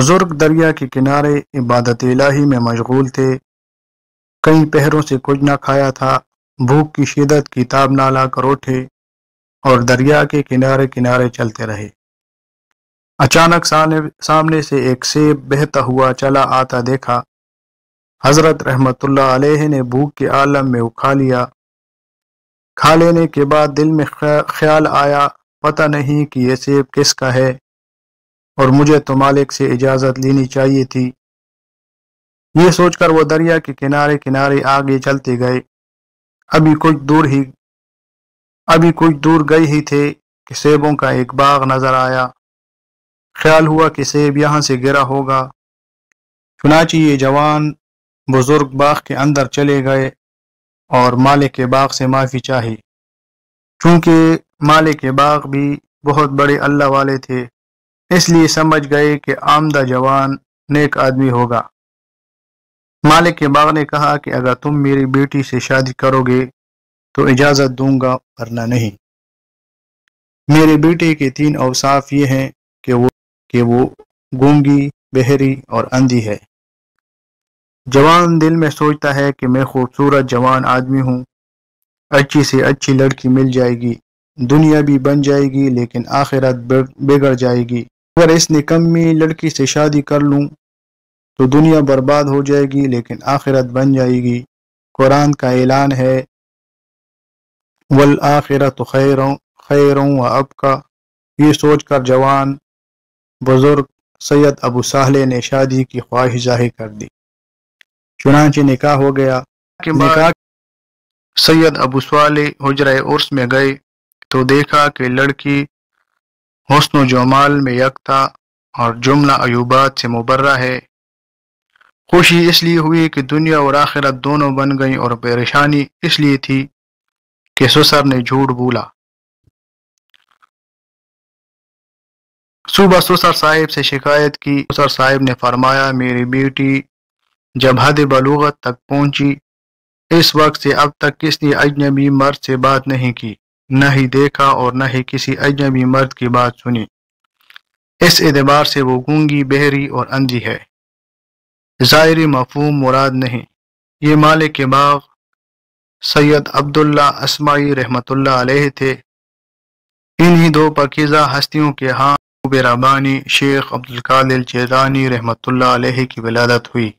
بزرگ دریا کے کنارے عبادت الہی میں مشغول تھے۔ کئی پہروں سے کچھ نہ کھایا تھا، بھوک کی شدت کی تاب نہ لا کر اٹھے اور دریا کے کنارے کنارے چلتے رہے۔ اچانک سامنے سے ایک سیب بہتا ہوا چلا آتا دیکھا۔ حضرت رحمت اللہ علیہ نے بھوک کے عالم میں اکھا لیا۔ کھا لینے کے بعد دل میں خیال آیا، پتہ نہیں کہ یہ سیب کس کا ہے اور مجھے تو مالک سے اجازت لینی چاہیے تھی۔ یہ سوچ کر وہ دریا کے کنارے کنارے آگے چلتے گئے۔ ابھی کچھ دور گئے ہی تھے کہ سیبوں کا ایک باغ نظر آیا۔ خیال ہوا کہ سیب یہاں سے گرا ہوگا، چنانچہ یہ جوان بزرگ باغ کے اندر چلے گئے اور مالک کے باغ سے معافی چاہی۔ چونکہ مالک کے باغ بھی بہت بڑے اللہ والے تھے، اس لیے سمجھ گئے کہ آمدہ جوان نیک آدمی ہوگا۔ مالک کے باغ نے کہا کہ اگر تم میری بیٹی سے شادی کرو گے تو اجازت دوں گا، ورنہ نہیں۔ میرے بیٹے کے 3 اوصاف یہ ہیں کہ وہ گونگی، بہری اور اندھی ہے۔ جوان دل میں سوچتا ہے کہ میں خوبصورت جوان آدمی ہوں، اچھی سے اچھی لڑکی مل جائے گی، دنیا بھی بن جائے گی لیکن آخرت بگڑ جائے گی۔ اگر اس نکمی لڑکی سے شادی کر لوں تو دنیا برباد ہو جائے گی لیکن آخرت بن جائے گی۔ قرآن کا اعلان ہے، وَالْآخِرَةُ خَيْرٌ وَأَبْقَىٰ۔ یہ سوچ کر جوان بزرگ سید ابو صالح نے شادی کی خواہش ظاہر کر دی۔ چنانچہ نکاح ہو گیا۔ سید ابو صالح حجرہ عرس میں گئے تو دیکھا کہ لڑکی حسن و جمال میں یکتا اور جملہ عیوبات سے مبرہ ہے۔ خوشی اس لیے ہوئی کہ دنیا اور آخرت دونوں بن گئیں، اور پریشانی اس لیے تھی کہ سسر نے جھوٹ بولا۔ صبح سسر صاحب سے شکایت کی۔ سسر صاحب نے فرمایا، میری بیٹی جب حد بلوغت تک پہنچی، اس وقت سے اب تک کس نے اجنبی مرد سے بات نہیں کی، نہ ہی دیکھا اور نہ ہی کسی اجنبی مرد کی بات سنی۔ اس اعتبار سے وہ گونگی، بہری اور اندھی ہے۔ ظاہری مفہوم مراد نہیں۔ یہ مالک کے باغ سید عبداللہ اسماعی رحمت اللہ علیہ تھے۔ انہی 2 پاکیزہ ہستیوں کے ہاں ربانی شیخ عبدالقادر جیلانی رحمت اللہ علیہ کی ولادت ہوئی۔